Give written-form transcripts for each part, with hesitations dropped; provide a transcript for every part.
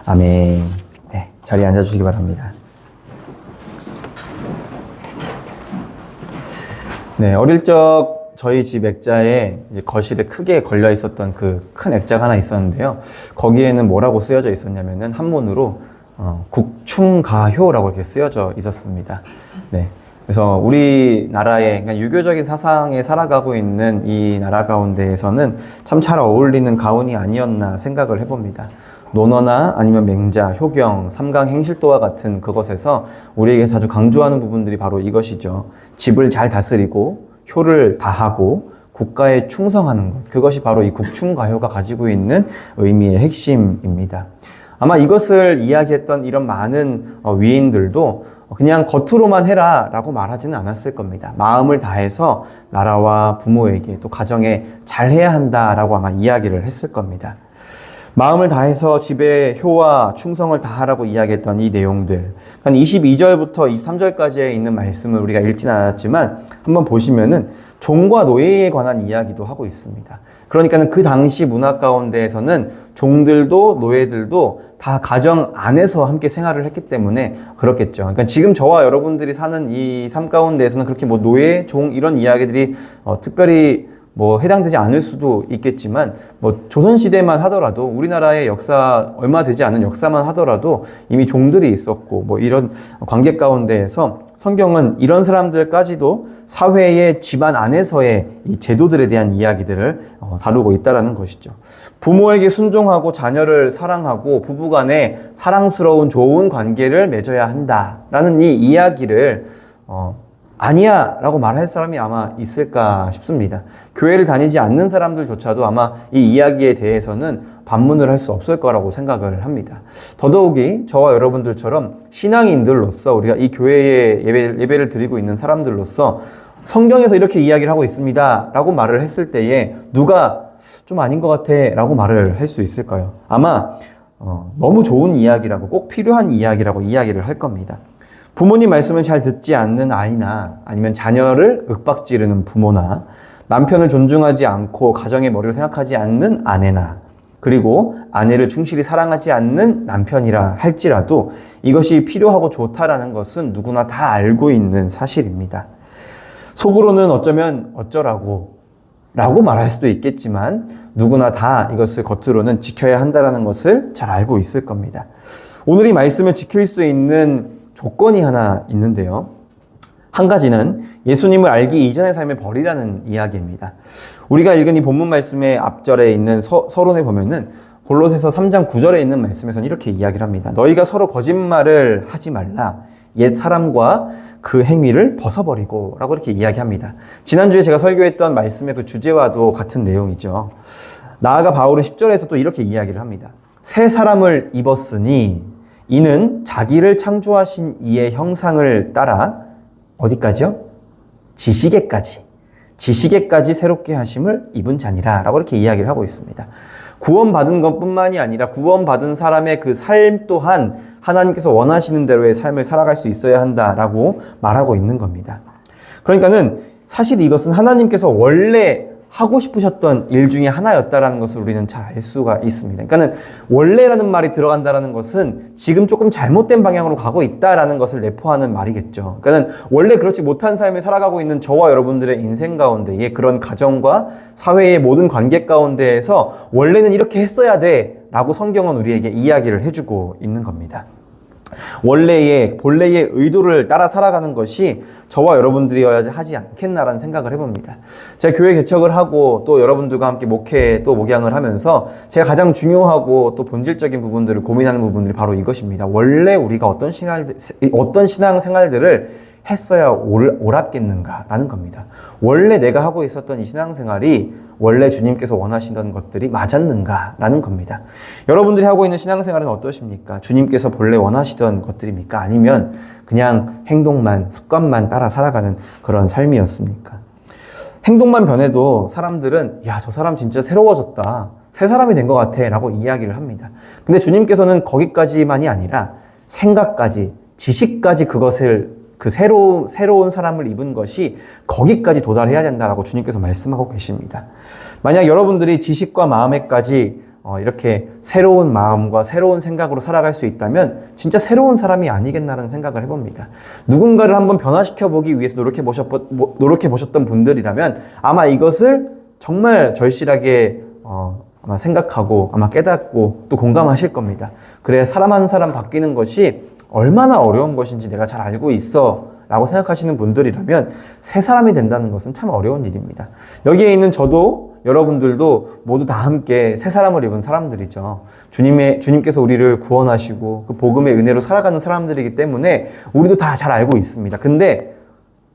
아멘. 네, 자리에 앉아주시기 바랍니다. 네, 어릴 적 저희 집 액자에 이제 거실에 크게 걸려 있었던 그 큰 액자가 하나 있었는데요. 거기에는 뭐라고 쓰여져 있었냐면은 한문으로 국충가효라고 이렇게 쓰여져 있었습니다. 네. 그래서 우리나라의 그러니까 유교적인 사상에 살아가고 있는 이 나라 가운데에서는 참 잘 어울리는 가운이 아니었나 생각을 해봅니다. 논어나 아니면 맹자, 효경, 삼강, 행실도와 같은 그것에서 우리에게 자주 강조하는 부분들이 바로 이것이죠. 집을 잘 다스리고 효를 다하고 국가에 충성하는 것. 그것이 바로 이 국충가효가 가지고 있는 의미의 핵심입니다. 아마 이것을 이야기했던 이런 많은 위인들도 그냥 겉으로만 해라 라고 말하지는 않았을 겁니다. 마음을 다해서 나라와 부모에게 또 가정에 잘해야 한다라고 아마 이야기를 했을 겁니다. 마음을 다해서 집에 효와 충성을 다하라고 이야기했던 이 내용들, 22절부터 23절까지에 있는 말씀을 우리가 읽진 않았지만 한번 보시면은 종과 노예에 관한 이야기도 하고 있습니다. 그러니까는 그 당시 문화 가운데에서는 종들도 노예들도 다 가정 안에서 함께 생활을 했기 때문에 그렇겠죠. 그러니까 지금 저와 여러분들이 사는 이 삶 가운데에서는 그렇게 뭐 노예, 종 이런 이야기들이 특별히 해당되지 않을 수도 있겠지만, 조선시대만 하더라도, 우리나라의 역사, 얼마 되지 않은 역사만 하더라도 이미 종들이 있었고, 이런 관계 가운데에서 성경은 이런 사람들까지도 사회의 집안 안에서의 이 제도들에 대한 이야기들을 다루고 있다라는 것이죠. 부모에게 순종하고 자녀를 사랑하고 부부간에 사랑스러운 좋은 관계를 맺어야 한다라는 이 이야기를, 아니야 라고 말할 사람이 아마 있을까 싶습니다. 교회를 다니지 않는 사람들조차도 아마 이 이야기에 대해서는 반문을 할 수 없을 거라고 생각을 합니다. 더더욱이 저와 여러분들처럼 신앙인들로서 우리가 이 교회에 예배를 드리고 있는 사람들로서 성경에서 이렇게 이야기를 하고 있습니다 라고 말을 했을 때에 누가 좀 아닌 것 같아 라고 말을 할 수 있을까요? 아마 너무 좋은 이야기라고, 꼭 필요한 이야기라고 이야기를 할 겁니다. 부모님 말씀을 잘 듣지 않는 아이나 아니면 자녀를 윽박지르는 부모나 남편을 존중하지 않고 가정의 머리를 생각하지 않는 아내나 그리고 아내를 충실히 사랑하지 않는 남편이라 할지라도 이것이 필요하고 좋다라는 것은 누구나 다 알고 있는 사실입니다. 속으로는 어쩌면 어쩌라고 라고 말할 수도 있겠지만 누구나 다 이것을 겉으로는 지켜야 한다는 것을 잘 알고 있을 겁니다. 오늘 이 말씀을 지킬 수 있는 조건이 하나 있는데요. 한 가지는 예수님을 알기 이전의 삶을 버리라는 이야기입니다. 우리가 읽은 이 본문 말씀의 앞절에 있는 서론에 보면은 골로새서 3장 9절에 있는 말씀에서는 이렇게 이야기를 합니다. 너희가 서로 거짓말을 하지 말라. 옛 사람과 그 행위를 벗어버리고 라고 이렇게 이야기합니다. 지난주에 제가 설교했던 말씀의 그 주제와도 같은 내용이죠. 나아가 바울은 10절에서 또 이렇게 이야기를 합니다. 새 사람을 입었으니 이는 자기를 창조하신 이의 형상을 따라 어디까지요? 지식에까지 새롭게 하심을 입은 자니라 라고 이렇게 이야기를 하고 있습니다. 구원받은 것뿐만이 아니라 구원받은 사람의 그 삶 또한 하나님께서 원하시는 대로의 삶을 살아갈 수 있어야 한다라고 말하고 있는 겁니다. 그러니까는 사실 이것은 하나님께서 원래 하고 싶으셨던 일 중에 하나였다라는 것을 우리는 잘 알 수가 있습니다. 그러니까는 원래라는 말이 들어간다라는 것은 지금 조금 잘못된 방향으로 가고 있다라는 것을 내포하는 말이겠죠. 그러니까는 원래 그렇지 못한 삶을 살아가고 있는 저와 여러분들의 인생 가운데에 그런 가정과 사회의 모든 관계 가운데에서 원래는 이렇게 했어야 돼라고 성경은 우리에게 이야기를 해주고 있는 겁니다. 본래의 의도를 따라 살아가는 것이 저와 여러분들이어야 하지 않겠나라는 생각을 해봅니다. 제가 교회 개척을 하고 또 여러분들과 함께 목양을 하면서 제가 가장 중요하고 또 본질적인 부분들을 고민하는 부분들이 바로 이것입니다. 원래 우리가 어떤 신앙생활들을 했어야 옳았겠는가라는 겁니다. 원래 내가 하고 있었던 이 신앙생활이 원래 주님께서 원하시던 것들이 맞았는가라는 겁니다. 여러분들이 하고 있는 신앙생활은 어떠십니까? 주님께서 본래 원하시던 것들입니까? 아니면 그냥 행동만, 습관만 따라 살아가는 그런 삶이었습니까? 행동만 변해도 사람들은 야, 저 사람 진짜 새로워졌다. 새 사람이 된 것 같아 라고 이야기를 합니다. 근데 주님께서는 거기까지만이 아니라 생각까지, 지식까지 그것을 새로운 사람을 입은 것이 거기까지 도달해야 된다라고 주님께서 말씀하고 계십니다. 만약 여러분들이 지식과 마음에까지 이렇게 새로운 마음과 새로운 생각으로 살아갈 수 있다면 진짜 새로운 사람이 아니겠나라는 생각을 해봅니다. 누군가를 한번 변화시켜 보기 위해서 노력해 보셨던 분들이라면 아마 이것을 정말 절실하게 아마 생각하고 아마 깨닫고 또 공감하실 겁니다. 그래, 사람 한 사람 바뀌는 것이 얼마나 어려운 것인지 내가 잘 알고 있어 라고 생각하시는 분들이라면 새 사람이 된다는 것은 참 어려운 일입니다. 여기에 있는 저도 여러분들도 모두 다 함께 새 사람을 입은 사람들이죠. 주님께서 우리를 구원하시고 그 복음의 은혜로 살아가는 사람들이기 때문에 우리도 다 잘 알고 있습니다. 근데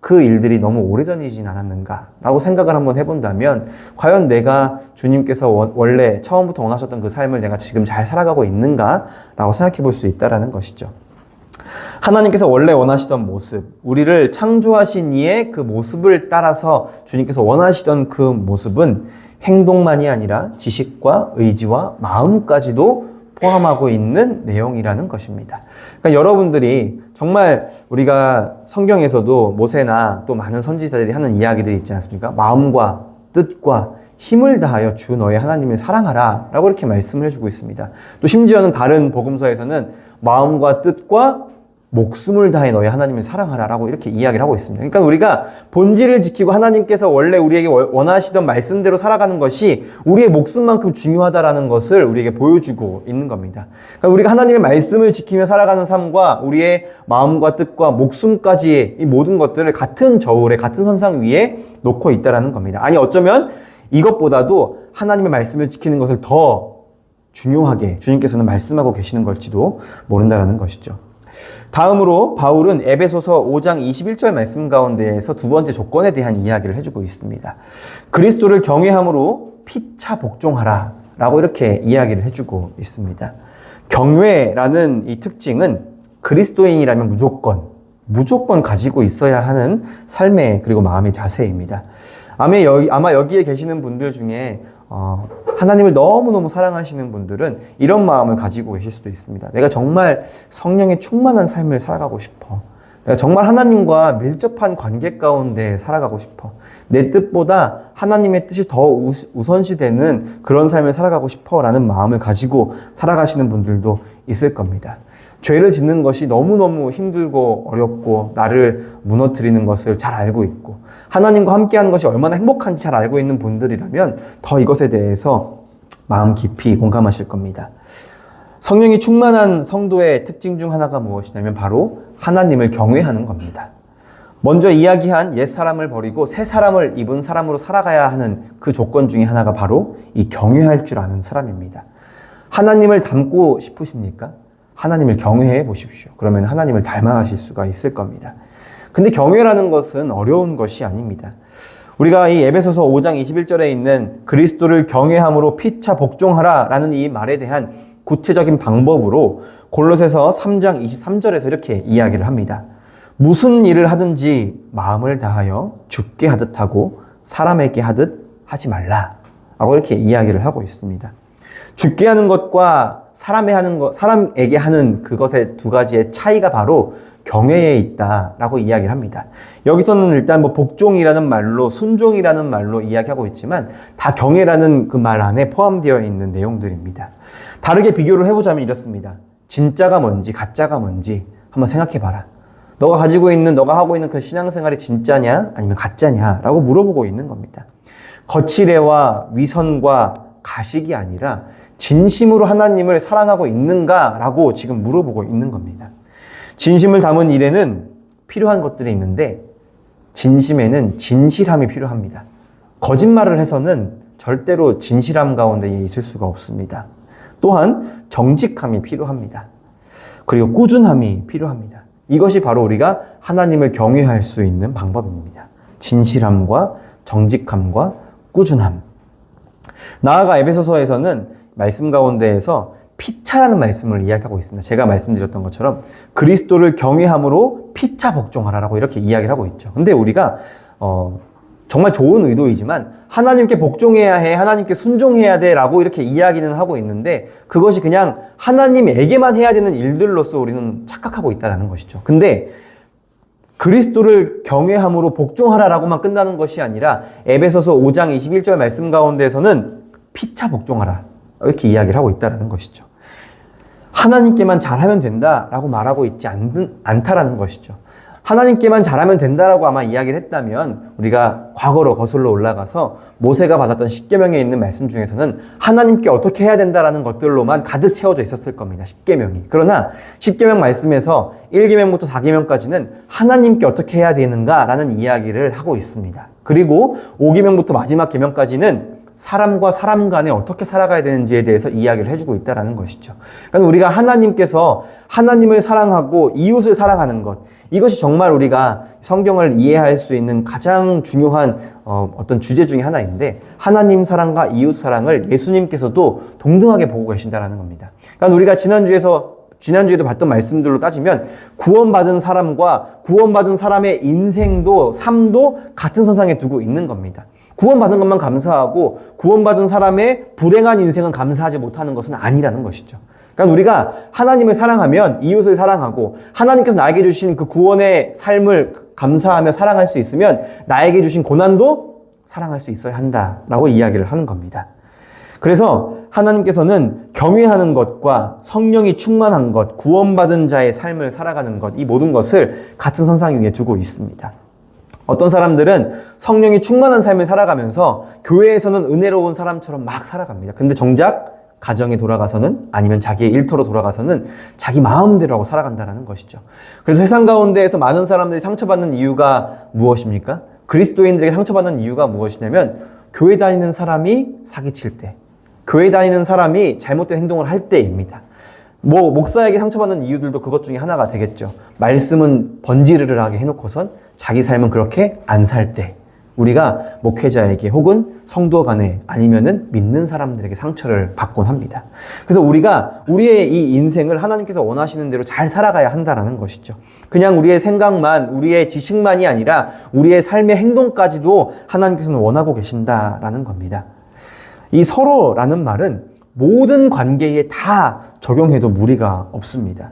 그 일들이 너무 오래전이진 않았는가라고 생각을 한번 해본다면 과연 내가 주님께서 원래 처음부터 원하셨던 그 삶을 내가 지금 잘 살아가고 있는가라고 생각해 볼 수 있다는 것이죠. 하나님께서 원래 원하시던 모습, 우리를 창조하신 이의 그 모습을 따라서 주님께서 원하시던 그 모습은 행동만이 아니라 지식과 의지와 마음까지도 포함하고 있는 내용이라는 것입니다. 그러니까 여러분들이 정말 우리가 성경에서도 모세나 또 많은 선지자들이 하는 이야기들이 있지 않습니까? 마음과 뜻과 힘을 다하여 주 너의 하나님을 사랑하라 라고 이렇게 말씀을 해주고 있습니다. 또 심지어는 다른 복음서에서는 마음과 뜻과 목숨을 다해 너의 하나님을 사랑하라 라고 이렇게 이야기를 하고 있습니다. 그러니까 우리가 본질을 지키고 하나님께서 원래 우리에게 원하시던 말씀대로 살아가는 것이 우리의 목숨만큼 중요하다라는 것을 우리에게 보여주고 있는 겁니다. 그러니까 우리가 하나님의 말씀을 지키며 살아가는 삶과 우리의 마음과 뜻과 목숨까지의 이 모든 것들을 같은 저울에 같은 선상 위에 놓고 있다라는 겁니다. 아니 어쩌면 이것보다도 하나님의 말씀을 지키는 것을 더 중요하게 주님께서는 말씀하고 계시는 걸지도 모른다라는 것이죠. 다음으로 바울은 에베소서 5장 21절 말씀 가운데에서 두 번째 조건에 대한 이야기를 해주고 있습니다. 그리스도를 경외함으로 피차 복종하라 라고 이렇게 이야기를 해주고 있습니다. 경외라는 이 특징은 그리스도인이라면 무조건 가지고 있어야 하는 삶의 그리고 마음의 자세입니다. 아마 여기에 계시는 분들 중에 하나님을 너무너무 사랑하시는 분들은 이런 마음을 가지고 계실 수도 있습니다. 내가 정말 성령의 충만한 삶을 살아가고 싶어. 내가 정말 하나님과 밀접한 관계 가운데 살아가고 싶어. 내 뜻보다 하나님의 뜻이 더 우선시되는 그런 삶을 살아가고 싶어 라는 마음을 가지고 살아가시는 분들도 있을 겁니다. 죄를 짓는 것이 너무너무 힘들고 어렵고 나를 무너뜨리는 것을 잘 알고 있고 하나님과 함께하는 것이 얼마나 행복한지 잘 알고 있는 분들이라면 더 이것에 대해서 마음 깊이 공감하실 겁니다. 성령이 충만한 성도의 특징 중 하나가 무엇이냐면 바로 하나님을 경외하는 겁니다. 먼저 이야기한 옛사람을 버리고 새 사람을 입은 사람으로 살아가야 하는 그 조건 중에 하나가 바로 이 경외할 줄 아는 사람입니다. 하나님을 닮고 싶으십니까? 하나님을 경외해 보십시오. 그러면 하나님을 닮아가실 수가 있을 겁니다. 근데 경외라는 것은 어려운 것이 아닙니다. 우리가 이 에베소서 5장 21절에 있는 그리스도를 경외함으로 피차 복종하라 라는 이 말에 대한 구체적인 방법으로 골로새서 3장 23절에서 이렇게 이야기를 합니다. 무슨 일을 하든지 마음을 다하여 주께 하듯 하고 사람에게 하듯 하지 말라 라고 이렇게 이야기를 하고 있습니다. 주께 하는 것과 사람에게 하는 그것의 두 가지의 차이가 바로 경외에 있다라고 이야기를 합니다. 여기서는 일단 복종이라는 말로 순종이라는 말로 이야기하고 있지만 다 경외라는 그 말 안에 포함되어 있는 내용들입니다. 다르게 비교를 해보자면 이렇습니다. 진짜가 뭔지 가짜가 뭔지 한번 생각해봐라. 너가 하고 있는 그 신앙생활이 진짜냐 아니면 가짜냐 라고 물어보고 있는 겁니다. 거칠애와 위선과 가식이 아니라 진심으로 하나님을 사랑하고 있는가라고 지금 물어보고 있는 겁니다. 진심을 담은 일에는 필요한 것들이 있는데 진심에는 진실함이 필요합니다. 거짓말을 해서는 절대로 진실함 가운데 있을 수가 없습니다. 또한 정직함이 필요합니다. 그리고 꾸준함이 필요합니다. 이것이 바로 우리가 하나님을 경외할 수 있는 방법입니다. 진실함과 정직함과 꾸준함. 나아가 에베소서에서는 말씀 가운데에서 피차라는 말씀을 이야기하고 있습니다. 제가 말씀드렸던 것처럼 그리스도를 경외함으로 피차 복종하라라고 이렇게 이야기를 하고 있죠. 근데 우리가 정말 좋은 의도이지만 하나님께 복종해야 해, 하나님께 순종해야 돼 라고 이렇게 이야기는 하고 있는데 그것이 그냥 하나님에게만 해야 되는 일들로서 우리는 착각하고 있다는 것이죠. 근데 그리스도를 경외함으로 복종하라라고만 끝나는 것이 아니라 에베소서 5장 21절 말씀 가운데에서는 피차 복종하라. 이렇게 이야기를 하고 있다는 것이죠. 하나님께만 잘하면 된다라고 말하고 있지 않다라는 것이죠. 하나님께만 잘하면 된다라고 아마 이야기를 했다면 우리가 과거로 거슬러 올라가서 모세가 받았던 십계명에 있는 말씀 중에서는 하나님께 어떻게 해야 된다라는 것들로만 가득 채워져 있었을 겁니다. 십계명이. 그러나 십계명 말씀에서 1계명부터 4계명까지는 하나님께 어떻게 해야 되는가라는 이야기를 하고 있습니다. 그리고 5계명부터 마지막 계명까지는 사람과 사람 간에 어떻게 살아가야 되는지에 대해서 이야기를 해주고 있다는 것이죠. 그러니까 우리가 하나님께서 하나님을 사랑하고 이웃을 사랑하는 것, 이것이 정말 우리가 성경을 이해할 수 있는 가장 중요한 어떤 주제 중에 하나인데, 하나님 사랑과 이웃 사랑을 예수님께서도 동등하게 보고 계신다는 겁니다. 그러니까 우리가 지난주에도 봤던 말씀들로 따지면 구원받은 사람과 구원받은 사람의 인생도 삶도 같은 선상에 두고 있는 겁니다. 구원받은 것만 감사하고 구원받은 사람의 불행한 인생은 감사하지 못하는 것은 아니라는 것이죠. 그러니까 우리가 하나님을 사랑하면 이웃을 사랑하고, 하나님께서 나에게 주신 그 구원의 삶을 감사하며 사랑할 수 있으면 나에게 주신 고난도 사랑할 수 있어야 한다라고 이야기를 하는 겁니다. 그래서 하나님께서는 경외하는 것과 성령이 충만한 것, 구원받은 자의 삶을 살아가는 것, 이 모든 것을 같은 선상 위에 두고 있습니다. 어떤 사람들은 성령이 충만한 삶을 살아가면서 교회에서는 은혜로운 사람처럼 막 살아갑니다. 근데 정작 가정에 돌아가서는, 아니면 자기의 일터로 돌아가서는 자기 마음대로 하고 살아간다는 것이죠. 그래서 세상 가운데에서 많은 사람들이 상처받는 이유가 무엇입니까? 그리스도인들에게 상처받는 이유가 무엇이냐면, 교회 다니는 사람이 사기칠 때, 교회 다니는 사람이 잘못된 행동을 할 때입니다. 목사에게 상처받는 이유들도 그것 중에 하나가 되겠죠. 말씀은 번지르르하게 해놓고선 자기 삶은 그렇게 안 살 때, 우리가 목회자에게 혹은 성도 간에 아니면은 믿는 사람들에게 상처를 받곤 합니다. 그래서 우리가 우리의 이 인생을 하나님께서 원하시는 대로 잘 살아가야 한다는 것이죠. 그냥 우리의 생각만, 우리의 지식만이 아니라 우리의 삶의 행동까지도 하나님께서는 원하고 계신다라는 겁니다. 이 서로라는 말은 모든 관계에 다 적용해도 무리가 없습니다.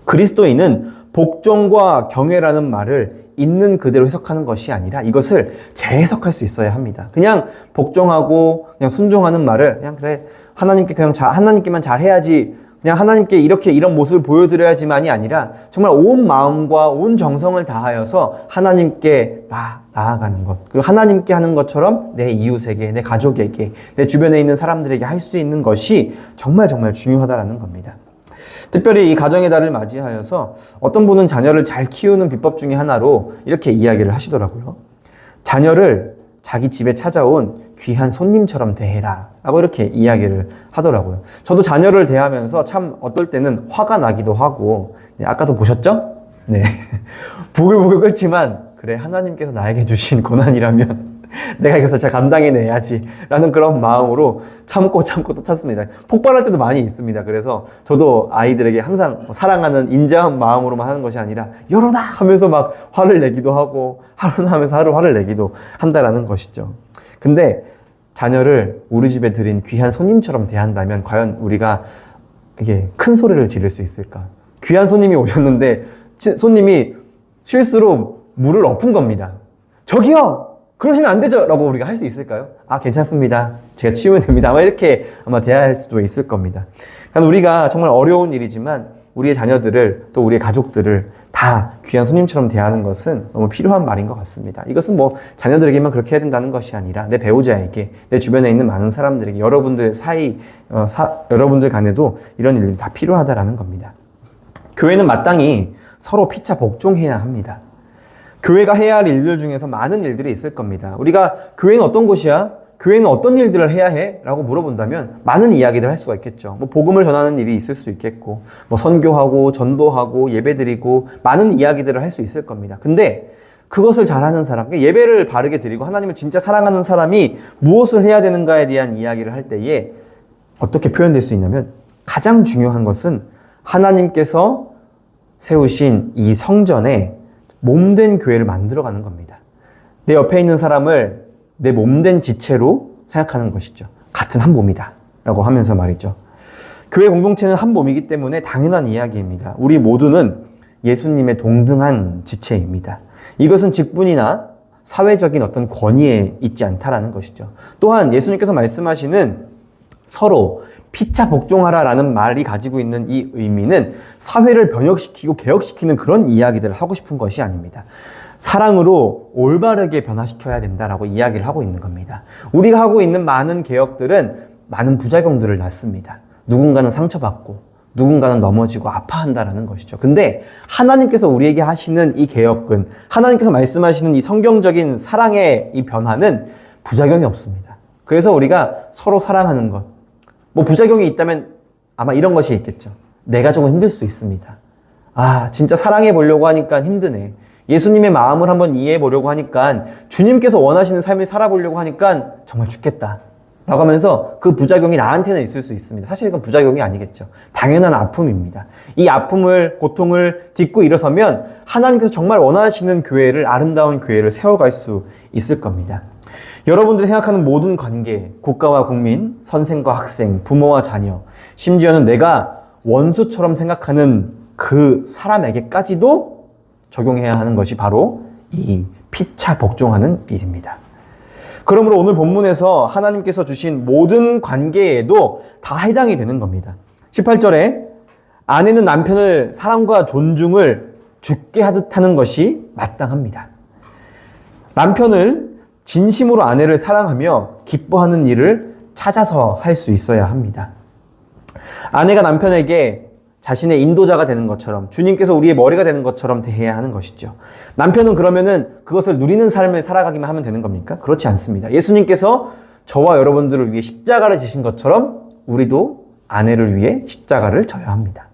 그리스도인은 복종과 경외라는 말을 있는 그대로 해석하는 것이 아니라 이것을 재해석할 수 있어야 합니다. 그냥 복종하고 그냥 순종하는 말을 그냥 그래 하나님께만 잘해야지, 그냥 하나님께 이런 모습을 보여드려야지만이 아니라 정말 온 마음과 온 정성을 다하여서 하나님께 나아가는 것, 그리고 하나님께 하는 것처럼 내 이웃에게, 내 가족에게, 내 주변에 있는 사람들에게 할 수 있는 것이 정말 중요하다는 겁니다. 특별히 이 가정의 달을 맞이하여서 어떤 분은 자녀를 잘 키우는 비법 중에 하나로 이렇게 이야기를 하시더라고요. 자녀를 자기 집에 찾아온 귀한 손님처럼 대해라 라고 이렇게 이야기를 하더라고요. 저도 자녀를 대하면서 참 어떨 때는 화가 나기도 하고, 아까도 보셨죠? 네. 부글부글 끓지만, 그래, 하나님께서 나에게 주신 고난이라면 내가 이것을 잘 감당해내야지 라는 그런 마음으로 참고 또 참습니다. 폭발할 때도 많이 있습니다. 그래서 저도 아이들에게 항상 사랑하는 인자한 마음으로만 하는 것이 아니라 열어놔 하면서 막 화를 내기도 하고, 하루나 하면서 화를 내기도 한다라는 것이죠. 근데 자녀를 우리 집에 들인 귀한 손님처럼 대한다면 과연 우리가 이게 큰 소리를 지를 수 있을까? 귀한 손님이 오셨는데 손님이 실수로 물을 엎은 겁니다. 저기요! 그러시면 안 되죠! 라고 우리가 할 수 있을까요? 아, 괜찮습니다. 제가 치우면 됩니다. 아마 이렇게 대할 수도 있을 겁니다. 그러니까 우리가 정말 어려운 일이지만 우리의 자녀들을, 또 우리의 가족들을 다 귀한 손님처럼 대하는 것은 너무 필요한 말인 것 같습니다. 이것은 자녀들에게만 그렇게 해야 된다는 것이 아니라 내 배우자에게, 내 주변에 있는 많은 사람들에게, 여러분들 여러분들 간에도 이런 일들이 다 필요하다라는 겁니다. 교회는 마땅히 서로 피차 복종해야 합니다. 교회가 해야 할 일들 중에서 많은 일들이 있을 겁니다. 우리가 교회는 어떤 곳이야? 교회는 어떤 일들을 해야 해? 라고 물어본다면 많은 이야기들 할 수가 있겠죠. 복음을 전하는 일이 있을 수 있겠고, 선교하고, 전도하고, 예배드리고, 많은 이야기들을 할 수 있을 겁니다. 근데 그것을 잘하는 사람, 예배를 바르게 드리고 하나님을 진짜 사랑하는 사람이 무엇을 해야 되는가에 대한 이야기를 할 때에 어떻게 표현될 수 있냐면, 가장 중요한 것은 하나님께서 세우신 이 성전에 몸된 교회를 만들어가는 겁니다. 내 옆에 있는 사람을 내 몸된 지체로 생각하는 것이죠. 같은 한 몸이다 라고 하면서 말이죠. 교회 공동체는 한 몸이기 때문에 당연한 이야기입니다. 우리 모두는 예수님의 동등한 지체입니다. 이것은 직분이나 사회적인 어떤 권위에 있지 않다라는 것이죠. 또한 예수님께서 말씀하시는 서로 피차 복종하라라는 말이 가지고 있는 이 의미는 사회를 변혁시키고 개혁시키는 그런 이야기들을 하고 싶은 것이 아닙니다. 사랑으로 올바르게 변화시켜야 된다라고 이야기를 하고 있는 겁니다. 우리가 하고 있는 많은 개혁들은 많은 부작용들을 낳습니다. 누군가는 상처받고 누군가는 넘어지고 아파한다라는 것이죠. 근데 하나님께서 우리에게 하시는 이 개혁은, 하나님께서 말씀하시는 이 성경적인 사랑의 이 변화는 부작용이 없습니다. 그래서 우리가 서로 사랑하는 것, 뭐 부작용이 있다면 아마 이런 것이 있겠죠. 내가 조금 힘들 수 있습니다. 아, 진짜 사랑해 보려고 하니까 힘드네. 예수님의 마음을 한번 이해해 보려고 하니까, 주님께서 원하시는 삶을 살아보려고 하니까 정말 죽겠다 라고 하면서 그 부작용이 나한테는 있을 수 있습니다. 사실 이건 부작용이 아니겠죠. 당연한 아픔입니다. 이 아픔을, 고통을 딛고 일어서면 하나님께서 정말 원하시는 교회를, 아름다운 교회를 세워갈 수 있을 겁니다. 여러분들이 생각하는 모든 관계, 국가와 국민, 선생과 학생, 부모와 자녀, 심지어는 내가 원수처럼 생각하는 그 사람에게까지도 적용해야 하는 것이 바로 이 피차 복종하는 일입니다. 그러므로 오늘 본문에서 하나님께서 주신 모든 관계에도 다 해당이 되는 겁니다. 18절에 아내는 남편을 사랑과 존중을 죽게 하듯 하는 것이 마땅합니다. 남편을 진심으로 아내를 사랑하며 기뻐하는 일을 찾아서 할 수 있어야 합니다. 아내가 남편에게 자신의 인도자가 되는 것처럼, 주님께서 우리의 머리가 되는 것처럼 대해야 하는 것이죠. 남편은 그러면은 그것을 누리는 삶을 살아가기만 하면 되는 겁니까? 그렇지 않습니다. 예수님께서 저와 여러분들을 위해 십자가를 지신 것처럼 우리도 아내를 위해 십자가를 져야 합니다.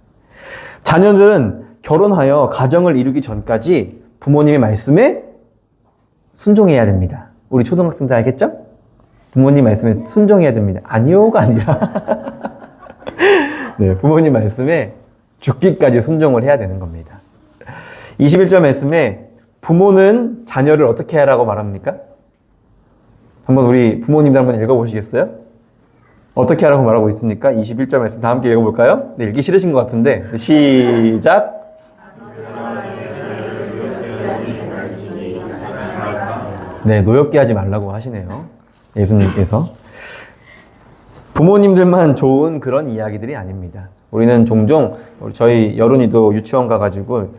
자녀들은 결혼하여 가정을 이루기 전까지 부모님의 말씀에 순종해야 됩니다. 우리 초등학생들 알겠죠? 부모님 말씀에 순종해야 됩니다. 아니요가 아니라 네, 부모님 말씀에 죽기까지 순종을 해야 되는 겁니다. 21절 말씀에 부모는 자녀를 어떻게 하라고 말합니까? 한번 우리 부모님들 한번 읽어보시겠어요? 어떻게 하라고 말하고 있습니까? 21절 말씀 다 함께 읽어볼까요? 네, 읽기 싫으신 것 같은데 시작! 네, 노엽게 하지 말라고 하시네요. 예수님께서. 부모님들만 좋은 그런 이야기들이 아닙니다. 우리는 종종 저희 여론이도 유치원 가가지고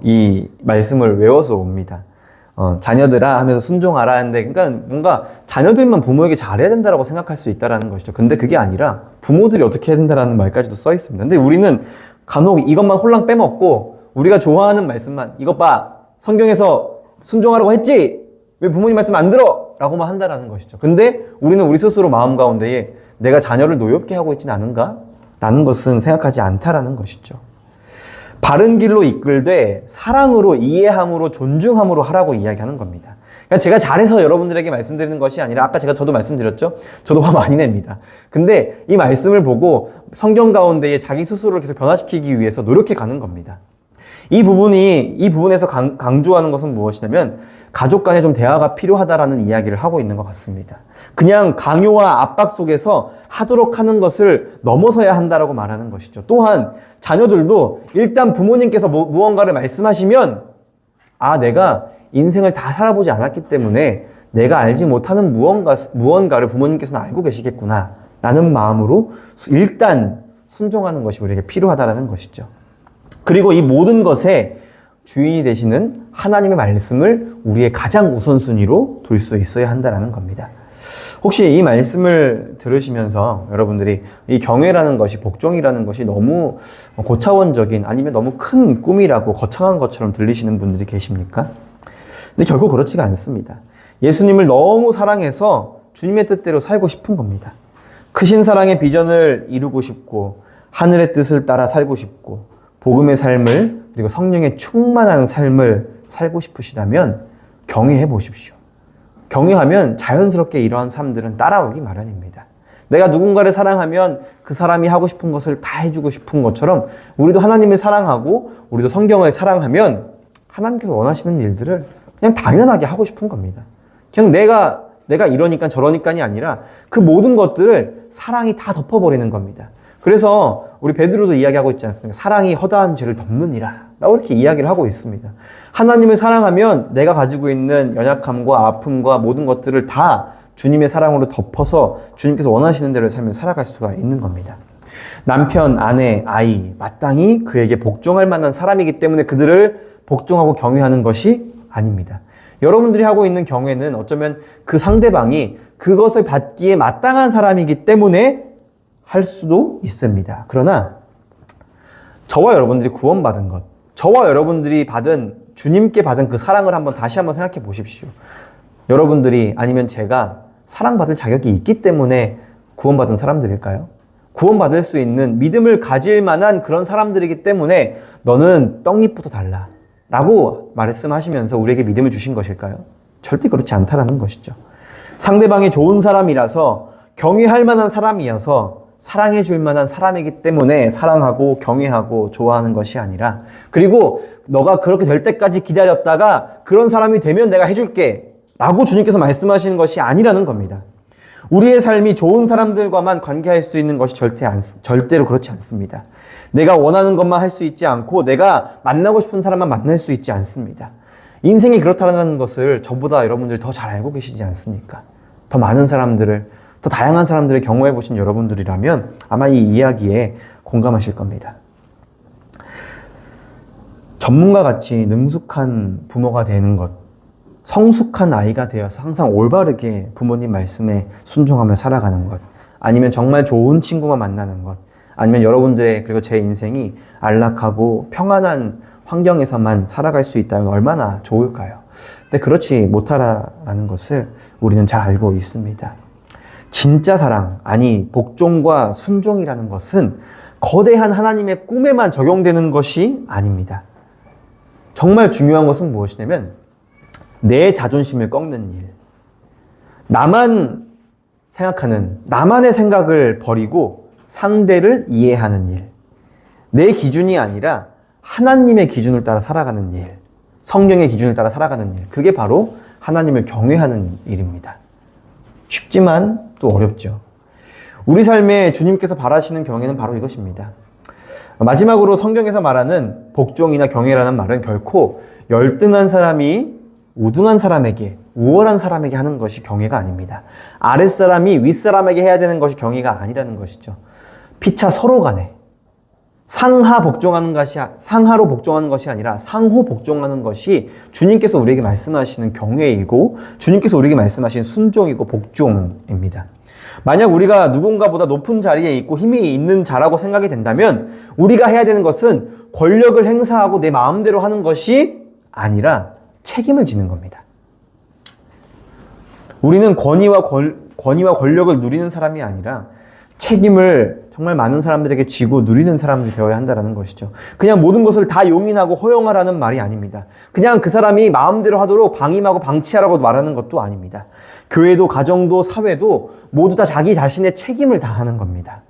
이 말씀을 외워서 옵니다. 자녀들아 하면서 순종하라 하는데, 그러니까 뭔가 자녀들만 부모에게 잘해야 된다고 생각할 수 있다는 것이죠. 근데 그게 아니라 부모들이 어떻게 해야 된다는 말까지도 써 있습니다. 근데 우리는 간혹 이것만 홀랑 빼먹고 우리가 좋아하는 말씀만, 이것 봐, 성경에서 순종하라고 했지? 왜 부모님 말씀 안 들어? 라고만 한다는 것이죠. 근데 우리는 우리 스스로 마음 가운데에 내가 자녀를 노엽게 하고 있진 않은가? 라는 것은 생각하지 않다라는 것이죠. 바른 길로 이끌되 사랑으로, 이해함으로, 존중함으로 하라고 이야기하는 겁니다. 그러니까 제가 잘해서 여러분들에게 말씀드리는 것이 아니라, 아까 저도 말씀드렸죠? 저도 화 많이 냅니다. 근데 이 말씀을 보고 성경 가운데에 자기 스스로를 계속 변화시키기 위해서 노력해 가는 겁니다. 이 부분에서 강조하는 것은 무엇이냐면 가족 간에 좀 대화가 필요하다라는 이야기를 하고 있는 것 같습니다. 그냥 강요와 압박 속에서 하도록 하는 것을 넘어서야 한다라고 말하는 것이죠. 또한 자녀들도 일단 부모님께서 무언가를 말씀하시면, 아, 내가 인생을 다 살아보지 않았기 때문에 내가 알지 못하는 무언가를 부모님께서는 알고 계시겠구나 라는 마음으로 일단 순종하는 것이 우리에게 필요하다라는 것이죠. 그리고 이 모든 것에 주인이 되시는 하나님의 말씀을 우리의 가장 우선순위로 둘 수 있어야 한다는 겁니다. 혹시 이 말씀을 들으시면서 여러분들이 이 경외라는 것이, 복종이라는 것이 너무 고차원적인, 아니면 너무 큰 꿈이라고 거창한 것처럼 들리시는 분들이 계십니까? 근데 결국 그렇지가 않습니다. 예수님을 너무 사랑해서 주님의 뜻대로 살고 싶은 겁니다. 크신 사랑의 비전을 이루고 싶고, 하늘의 뜻을 따라 살고 싶고, 복음의 삶을, 그리고 성령의 충만한 삶을 살고 싶으시다면 경외해 보십시오. 경외하면 자연스럽게 이러한 삶들은 따라오기 마련입니다. 내가 누군가를 사랑하면 그 사람이 하고 싶은 것을 다 해주고 싶은 것처럼, 우리도 하나님을 사랑하고 우리도 성경을 사랑하면 하나님께서 원하시는 일들을 그냥 당연하게 하고 싶은 겁니다. 그냥 내가 이러니까 저러니까이 아니라 그 모든 것들을 사랑이 다 덮어버리는 겁니다. 그래서 우리 베드로도 이야기하고 있지 않습니까? 사랑이 허다한 죄를 덮느니라 라고 이렇게 이야기를 하고 있습니다. 하나님을 사랑하면 내가 가지고 있는 연약함과 아픔과 모든 것들을 다 주님의 사랑으로 덮어서 주님께서 원하시는 대로 삶을 살아갈 수가 있는 겁니다. 남편, 아내, 아이, 마땅히 그에게 복종할 만한 사람이기 때문에 그들을 복종하고 경외하는 것이 아닙니다. 여러분들이 하고 있는 경외는 어쩌면 그 상대방이 그것을 받기에 마땅한 사람이기 때문에 할 수도 있습니다. 그러나 저와 여러분들이 구원받은 것, 저와 여러분들이 주님께 받은 그 사랑을 다시 한번 생각해 보십시오. 여러분들이 아니면 제가 사랑받을 자격이 있기 때문에 구원받은 사람들일까요? 구원받을 수 있는 믿음을 가질 만한 그런 사람들이기 때문에 너는 떡잎부터 달라 라고 말씀하시면서 우리에게 믿음을 주신 것일까요? 절대 그렇지 않다라는 것이죠. 상대방이 좋은 사람이라서 경외할 만한 사람이어서 사랑해 줄 만한 사람이기 때문에 사랑하고 경외하고 좋아하는 것이 아니라, 그리고 너가 그렇게 될 때까지 기다렸다가 그런 사람이 되면 내가 해줄게 라고 주님께서 말씀하시는 것이 아니라는 겁니다. 우리의 삶이 좋은 사람들과만 관계할 수 있는 것이 절대로 그렇지 않습니다. 내가 원하는 것만 할 수 있지 않고 내가 만나고 싶은 사람만 만날 수 있지 않습니다. 인생이 그렇다는 것을 저보다 여러분들이 더 잘 알고 계시지 않습니까? 더 많은 사람들을, 더 다양한 사람들을 경험해 보신 여러분들이라면 아마 이 이야기에 공감하실 겁니다. 전문가같이 능숙한 부모가 되는 것, 성숙한 아이가 되어서 항상 올바르게 부모님 말씀에 순종하며 살아가는 것, 아니면 정말 좋은 친구만 만나는 것, 아니면 여러분들의 그리고 제 인생이 안락하고 평안한 환경에서만 살아갈 수 있다면 얼마나 좋을까요? 근데 그렇지 못하라는 것을 우리는 잘 알고 있습니다. 진짜 사랑, 아니 복종과 순종이라는 것은 거대한 하나님의 꿈에만 적용되는 것이 아닙니다. 정말 중요한 것은 무엇이냐면 내 자존심을 꺾는 일, 나만 생각하는, 나만의 생각을 버리고 상대를 이해하는 일, 내 기준이 아니라 하나님의 기준을 따라 살아가는 일, 성령의 기준을 따라 살아가는 일, 그게 바로 하나님을 경외하는 일입니다. 쉽지만 또 어렵죠. 우리 삶에 주님께서 바라시는 경외는 바로 이것입니다. 마지막으로 성경에서 말하는 복종이나 경외라는 말은 결코 열등한 사람이 우등한 사람에게, 우월한 사람에게 하는 것이 경외가 아닙니다. 아랫사람이 윗사람에게 해야 되는 것이 경외가 아니라는 것이죠. 피차 서로 간에 상하로 복종하는 것이 아니라 상호 복종하는 것이 주님께서 우리에게 말씀하시는 경외이고 주님께서 우리에게 말씀하시는 순종이고 복종입니다. 만약 우리가 누군가보다 높은 자리에 있고 힘이 있는 자라고 생각이 된다면 우리가 해야 되는 것은 권력을 행사하고 내 마음대로 하는 것이 아니라 책임을 지는 겁니다. 우리는 권위와 권력을 누리는 사람이 아니라 책임을 정말 많은 사람들에게 지고 누리는 사람들이 되어야 한다는 것이죠. 그냥 모든 것을 다 용인하고 허용하라는 말이 아닙니다. 그냥 그 사람이 마음대로 하도록 방임하고 방치하라고 말하는 것도 아닙니다. 교회도 가정도 사회도 모두 다 자기 자신의 책임을 다하는 겁니다.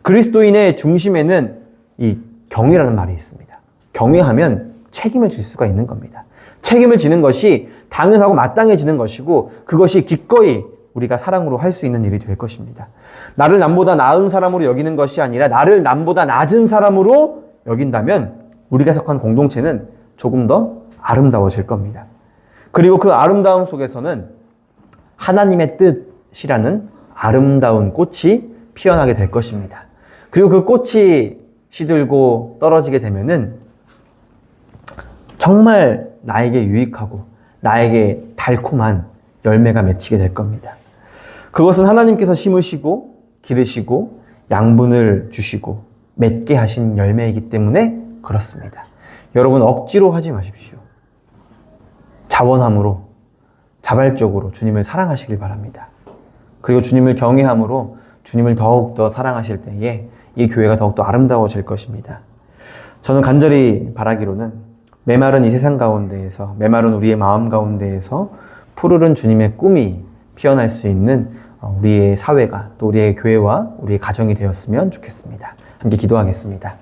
그리스도인의 중심에는 이 경외라는 말이 있습니다. 경외하면 책임을 질 수가 있는 겁니다. 책임을 지는 것이 당연하고 마땅해지는 것이고 그것이 기꺼이 우리가 사랑으로 할 수 있는 일이 될 것입니다. 나를 남보다 나은 사람으로 여기는 것이 아니라 나를 남보다 낮은 사람으로 여긴다면 우리가 속한 공동체는 조금 더 아름다워질 겁니다. 그리고 그 아름다움 속에서는 하나님의 뜻이라는 아름다운 꽃이 피어나게 될 것입니다. 그리고 그 꽃이 시들고 떨어지게 되면은 정말 나에게 유익하고 나에게 달콤한 열매가 맺히게 될 겁니다. 그것은 하나님께서 심으시고 기르시고 양분을 주시고 맺게 하신 열매이기 때문에 그렇습니다. 여러분 억지로 하지 마십시오. 자원함으로 자발적으로 주님을 사랑하시길 바랍니다. 그리고 주님을 경외함으로 주님을 더욱더 사랑하실 때에 이 교회가 더욱더 아름다워질 것입니다. 저는 간절히 바라기로는 메마른 이 세상 가운데에서, 메마른 우리의 마음 가운데에서 푸르른 주님의 꿈이 피어날 수 있는 우리의 사회가, 또 우리의 교회와 우리의 가정이 되었으면 좋겠습니다. 함께 기도하겠습니다.